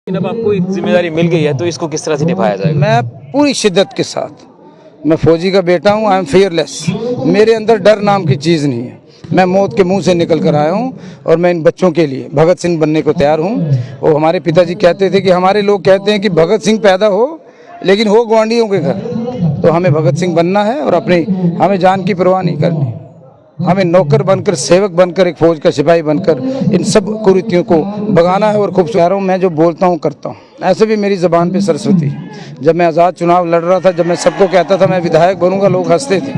अब आपको एक जिम्मेदारी मिल गई है तो इसको किस तरह से निभाया जाएगा? मैं पूरी शिद्दत के साथ, मैं फौजी का बेटा हूँ, आई एम फियरलेस। मेरे अंदर डर नाम की चीज़ नहीं है। मैं मौत के मुंह से निकल कर आया हूँ और मैं इन बच्चों के लिए भगत सिंह बनने को तैयार हूँ। वो हमारे पिताजी कहते थे कि हमारे लोग कहते हैं कि भगत सिंह पैदा हो लेकिन हो ग्वांडियों के घर, तो हमें भगत सिंह बनना है और हमें जान की परवाह नहीं करनी। हमें नौकर बनकर, सेवक बनकर, एक फौज का सिपाही बनकर इन सब कुरीतियों को भगाना है। और खूब सुधारूँ, मैं जो बोलता हूँ करता हूँ। ऐसे भी मेरी ज़बान पे सरस्वती। जब मैं आज़ाद चुनाव लड़ रहा था, जब मैं सबको कहता था मैं विधायक बनूंगा, लोग हंसते थे।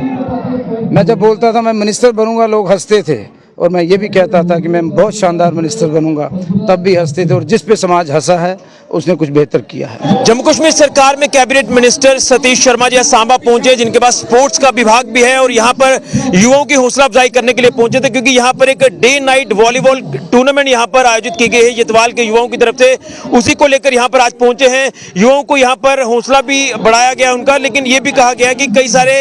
मैं जब बोलता था मैं मिनिस्टर बनूंगा, लोग हंसते थे। और मैं ये भी कहता था कि मैं बहुत शानदार मिनिस्टर बनूंगा, तब भी हंसते थे। और जिस पे समाज हंसा है उसने कुछ बेहतर किया है। जम्मू कश्मीर सरकार में कैबिनेट मिनिस्टर सतीश शर्मा जी सांबा पहुंचे, जिनके पास स्पोर्ट्स का विभाग भी है और यहां पर युवाओं की हौसला अफजाई करने के लिए पहुंचे थे, क्योंकि यहां पर एक डे नाइट वॉलीबॉल टूर्नामेंट यहां पर आयोजित की गई है यतवाल के युवाओं की तरफ से। उसी को लेकर यहां पर आज पहुंचे हैं। युवाओं को यहां पर हौसला भी बढ़ाया गया उनका, लेकिन यह भी कहा गया कि कई सारे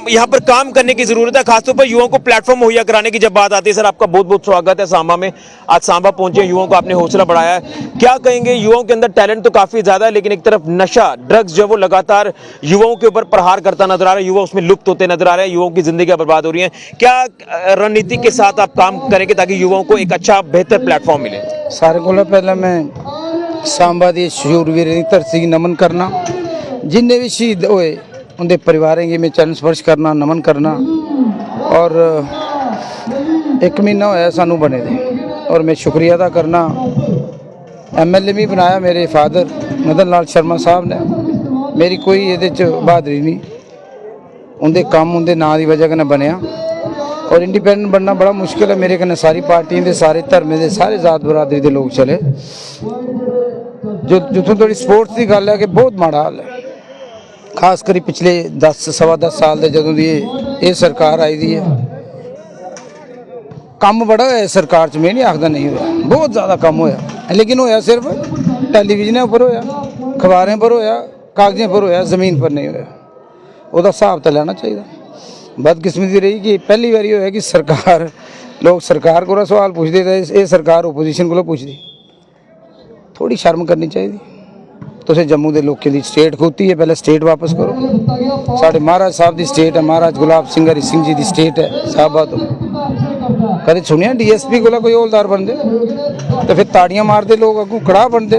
यहां पर काम करने की जरूरत है, खासतौर पर युवाओं को प्लेटफॉर्म मुहैया कराने की जब बात आती है। सर, आपका बहुत बहुत स्वागत है सांबा में। आज सांबा पहुंचे, युवाओं को आपने हौसला बढ़ाया है, क्या कहेंगे? युवाओं के अंदर टैलेंट तो काफी ज्यादा है, लेकिन एक तरफ नशा, ड्रग्स जो वो लगातार युवाओं के ऊपर प्रहार करता नजर आ रहा है, युवा उसमें लुप्त होते नजर आ रहे हैं, युवाओं की जिंदगी बर्बाद हो रही है। क्या रणनीति के साथ आप काम करेंगे ताकि युवाओं को एक अच्छा बेहतर प्लेटफॉर्म मिले? सारे को पहले मैं सांबा दी शूरवीर दी धरती नमन करना, जिन्ने भी शहीद होए उनके परिवारें गी मैं चरण स्पर्श करना, नमन करना। और एक महीना होया सानू बने दे और मैं शुक्रिया अदा करना। MLA भी बनाया मेरे फादर मदन लाल शर्मा साहब ने। मेरी कोई ये बहादरी नहीं, उनके काम उनके नाँ की वजह कन्नै बनया। और इंडिपेंडेंट बनना बड़ा मुश्किल है। मेरे कन्नै सारी पार्टियों के, सारे धर्में के, सारे जात बरादरी के लोग चले। जितों थोड़ी स्पोर्ट्स की गल है कि बहुत माड़ा हाल है, खास कर पिछले 10-10 साल के जदों दी ये सरकार आई दी है। काम बड़ा होया सरकार च, मैं नहीं आखदा नहीं होया, बहुत ज़्यादा कम होया, लेकिन होया सिर्फ टेलीविजन पर होया, अखबारें पर होया, कागज़ें पर होया, ज़मीन पर नहीं होया। उसका हिसाब तो लेना चाहिए। बदकिस्मती रही कि पहली बारी होया कि लोग सरकार को सवाल पूछते थे, ये सरकार ओपोजिशन को पूछती। थोड़ी शर्म करनी चाहिए। तुसें जम्मू के लोगों की स्टेट खोती है, पहले स्टेट वापस करो। साढ़े महाराज साहब की स्टेट है, महाराज गुलाब सिंह हरी सिंह जी की स्टेट है साहबा। तो कभी सुनिया DSP को कोई हौलदार बनते तो फिर ताड़ियां मारते लोग, अगू कड़ा बनते,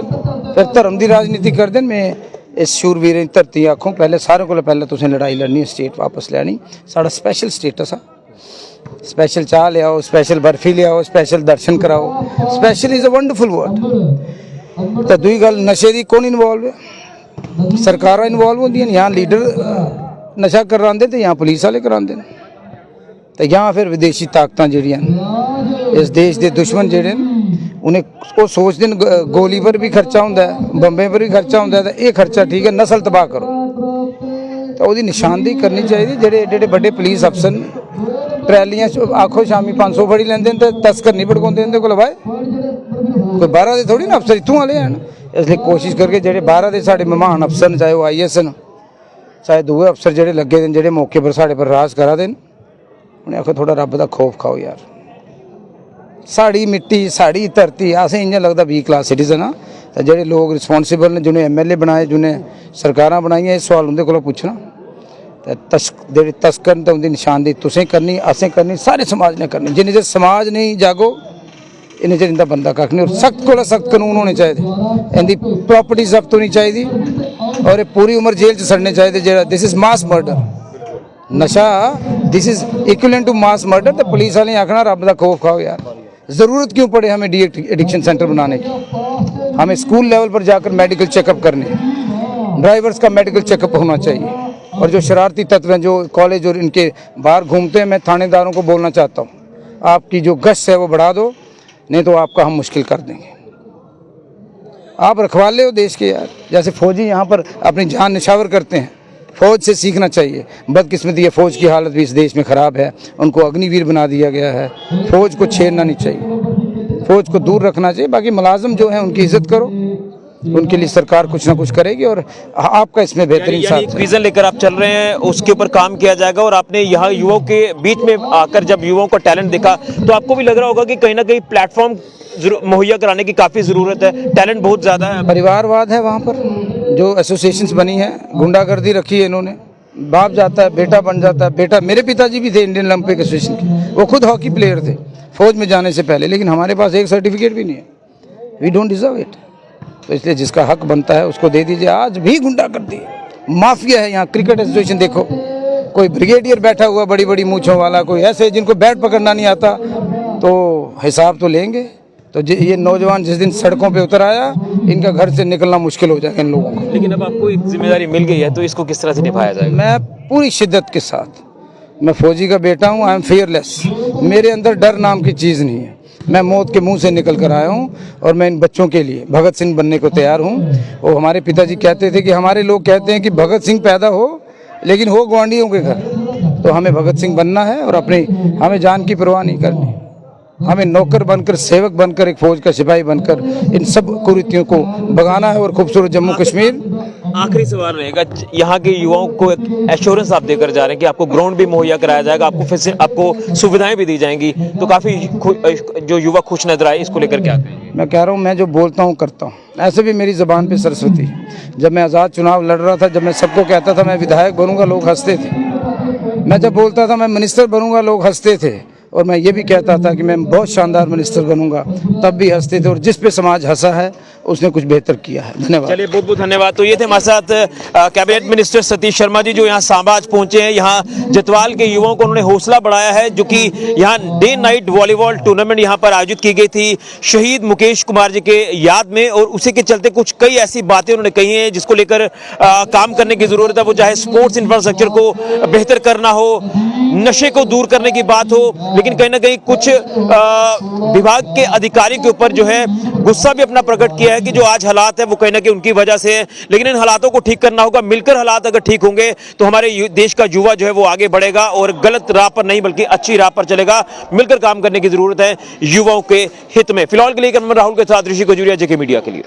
फिर धर्म की राजनीति करते। मैं इस शूरवीर धरती आखूँ पहले सारे को पहले तुसें लड़ाई लड़नी, स्टेट वापस लैनी। साड़ा स्पैशल स्टेटस आ, स्पैशल चाह लियाओ, स्पैशल बर्फी लियाओ, स्पैशल दर्शन कराओ। Special is a wonderful word. तो दूई गल नशे की कौन इन्वॉल्व है? सरकारां इन्वॉल्व होंदियां। यहाँ लीडर नशा करांदे तो यहाँ पुलिस वाले करांदे, तो यहाँ फिर विदेशी ताकतां जिहड़ियां इस देश के दुश्मन जिहड़े उन्हें वो सोचते हैं गोली पर भी खर्चा होंदा है, बंबे पर भी खर्चा होंदा है, तो ये खर्चा ठीक है, नस्ल तबाह करो। तो वो निशानदेही करनी चाहिए। जेडे एडे बड़े पुलिस अफसर ट्रैलियां आखो शामी 500 फड़ी लेंदे तो तस्कर नहीं भड़काउंदे इहदे कोल भाई। कोई बाहर के थोड़ी ना अफसर इत्थों वाले हैं। इसलिए कोशिश करके जेडे बाहर के साढ़े मेहमान अफसर न, चाहे वो IAS न, चाहे दूए अफसर जेडे लगे दिन, जेडे मौके पर साढ़े पर राज करा देन, उन्हें आखो थोड़ा रब का खौफ खाओ यार। साड़ी मिट्टी, साड़ी धरती, असें इ'यां लगता B क्लास सिटीजन हाँ। तो जेडे लोग रिस्पोंसिबल ने, जिन्हें MLA बनाए, जिन्हें सरकारां बनाइयां, इस सवाल उनके कोलों पुछना। तो जेडे तस्कर तो उनकी निशानदेही तुसें करनी, असें करनी, सारे समाज ने करनी। जिन्हें जे समाज नहीं जागो इन्हें चिर इंदा बनता कख नहीं। और सख्त को सख्त कानून होने चाहिए। इनकी प्रॉपर्टी जब्त होनी चाहिए और ये पूरी उम्र जेल च सड़ने चाहिए। जेड़ा दिस इज़ मास मर्डर, नशा this is equivalent to mass murder. तो पुलिस वाले आखना रब का खौफ खाओ यार। ज़रूरत क्यों पड़े हमें डी एडिक्शन सेंटर बनाने की? हमें स्कूल लेवल पर जाकर मेडिकल चेकअप करने, ड्राइवर्स का मेडिकल चेकअप होना चाहिए। और जो शरारती तत्व हैं जो कॉलेज और इनके बाहर घूमते हैं, मैं थानेदारों को बोलना चाहता हूँ, आपकी जो गश्त है वो बढ़ा दो, नहीं तो आपका हम मुश्किल कर देंगे। आप रखवाले हो देश के यार। जैसे फौजी यहाँ पर अपनी जान निछावर करते हैं, फौज से सीखना चाहिए। बदकिस्मती है, फौज की हालत भी इस देश में ख़राब है, उनको अग्निवीर बना दिया गया है। फौज को छेड़ना नहीं चाहिए, फौज को दूर रखना चाहिए। बाकी मुलाजिम जो हैं उनकी इज्जत करो, उनके लिए सरकार कुछ ना कुछ करेगी और आपका इसमें बेहतरीन साथ। विजन लेकर आप चल रहे हैं, उसके ऊपर काम किया जाएगा। और आपने यहाँ युवाओं के बीच में आकर जब युवाओं का टैलेंट देखा तो आपको भी लग रहा होगा कि कहीं ना कहीं प्लेटफॉर्म मुहैया कराने की काफ़ी ज़रूरत है, टैलेंट बहुत ज़्यादा है। परिवारवाद है वहाँ पर, जो एसोसिएशंस बनी है, गुंडागर्दी रखी है इन्होंने। बाप जाता है, बेटा बन जाता है। बेटा, मेरे पिताजी भी थे इंडियन ओलंपिक एसोसिएशन के, वो खुद हॉकी प्लेयर थे फौज में जाने से पहले, लेकिन हमारे पास एक सर्टिफिकेट भी नहीं है। We don't deserve it. तो इसलिए जिसका हक बनता है उसको दे दीजिए। आज भी गुंडागर्दी है, माफिया है यहाँ। क्रिकेट एसोसिएशन देखो, कोई ब्रिगेडियर बैठा हुआ बड़ी बड़ी मूंछों वाला, कोई ऐसे जिनको बैट पकड़ना नहीं आता, तो हिसाब तो लेंगे। तो ये नौजवान जिस दिन सड़कों पे उतर आया, इनका घर से निकलना मुश्किल हो जाएगा इन लोगों को। लेकिन अब आपको एक जिम्मेदारी मिल गई है, तो इसको किस तरह से निभाया जाएगा? मैं पूरी शिद्दत के साथ, मैं फौजी का बेटा हूँ, आई एम फियरलेस। मेरे अंदर डर नाम की चीज़ नहीं है। मैं मौत के मुंह से निकल कर आया हूँ और मैं इन बच्चों के लिए भगत सिंह बनने को तैयार हूँ। और हमारे पिताजी कहते थे कि हमारे लोग कहते हैं कि भगत सिंह पैदा हो लेकिन हो ग्वांडियों के घर, तो हमें भगत सिंह बनना है और हमें जान की परवाह नहीं करनी। हमें नौकर बनकर, सेवक बनकर, एक फौज का सिपाही बनकर इन सब कुरीतियों को भगाना है और खूबसूरत जम्मू कश्मीर। आखिरी सवाल रहेगा, यहाँ के युवाओं को एक एश्योरेंस आप देकर जा रहे हैं कि आपको ग्राउंड भी मुहैया कराया जाएगा, आपको सुविधाएं भी दी जाएंगी, तो काफ़ी जो युवा खुश नजर आए, इसको लेकर क्या कहेंगे? मैं कह रहा हूँ, मैं जो बोलता हूँ करता हूँ। ऐसे भी मेरी ज़बान पे सरस्वती है। जब मैं आज़ाद चुनाव लड़ रहा था, जब मैं सबको कहता था मैं विधायक बनूंगा, लोग हंसते थे। मैं जब बोलता था मैं मिनिस्टर बनूंगा, लोग हंसते थे। और मैं ये भी कहता था कि मैं बहुत शानदार मिनिस्टर बनूंगा, तब भी हंसते थे। और जिस पे समाज हंसा है उसने कुछ बेहतर किया है। धन्यवाद। चलिए, बहुत बहुत धन्यवाद। तो ये थे हमारे साथ कैबिनेट मिनिस्टर सतीश शर्मा जी, जो यहाँ सांबा आज पहुंचे हैं। यहाँ जतवाल के युवाओं को उन्होंने हौसला बढ़ाया है, जो कि यहाँ डे नाइट वॉलीबॉल टूर्नामेंट यहाँ पर आयोजित की गई थी शहीद मुकेश कुमार जी के याद में। और उसी के चलते कुछ कई ऐसी बातें उन्होंने कही हैं जिसको लेकर काम करने की जरूरत है। वो चाहे स्पोर्ट्स इंफ्रास्ट्रक्चर को बेहतर करना हो, नशे को दूर करने की बात हो, लेकिन कहीं ना कहीं कुछ विभाग के अधिकारी के ऊपर जो है गुस्सा भी अपना प्रकट किया है कि जो आज हालात है वो कहीं ना कहीं उनकी वजह से है। लेकिन इन हालातों को ठीक करना होगा, मिलकर हालात अगर ठीक होंगे तो हमारे देश का युवा जो है वो आगे बढ़ेगा और गलत राह पर नहीं बल्कि अच्छी राह पर चलेगा। मिलकर काम करने की जरूरत है युवाओं के हित में। फिलहाल के लिए राहुल के साथ ऋषि खजूरिया, जेके मीडिया के लिए।